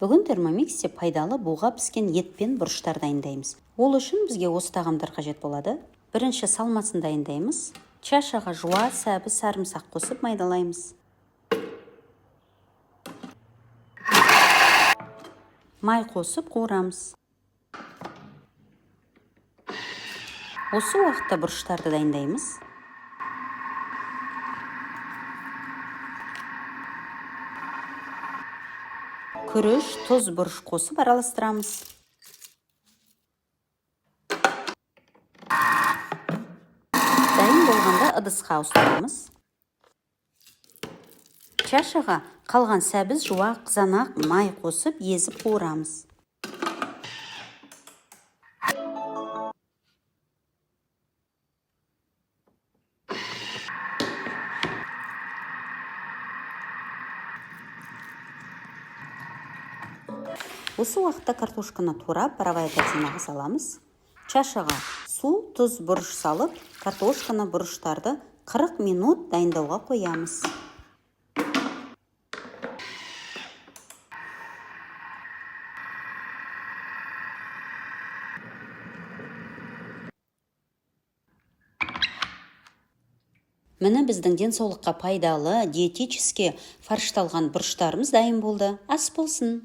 Бүгін термомиксте пайдалы буға піскен ет пен бұрыштар дайындаймыз. Ол үшін бізге осы тағамдар қажет болады. Бірінші салмасын дайындаймыз. Чашаға жуа, сәбіз, сарымсақ қосып майдалаймыз. Май қосып қуырамыз. Осы уақытта бұрыштарды дайындаймыз. Күріш, тұз, бұрыш қосып араластырамыз. Дайын болғанда ыдысқа ауыстырамыз. Чашаға қалған сәбіз, жуа, қызанақ, май қосып езіп қуырамыз. Осы уақытта картошканы турап, паровая корзинаға саламыз. Чашаға су, тұз, бұрыш салып, картошканы, бұрыштарды 40 минут дайындауға қоямыз. Міне біздің денсаулыққа пайдалы, диетический фаршталған бұрыштарымыз дайын болды. Ас болсын!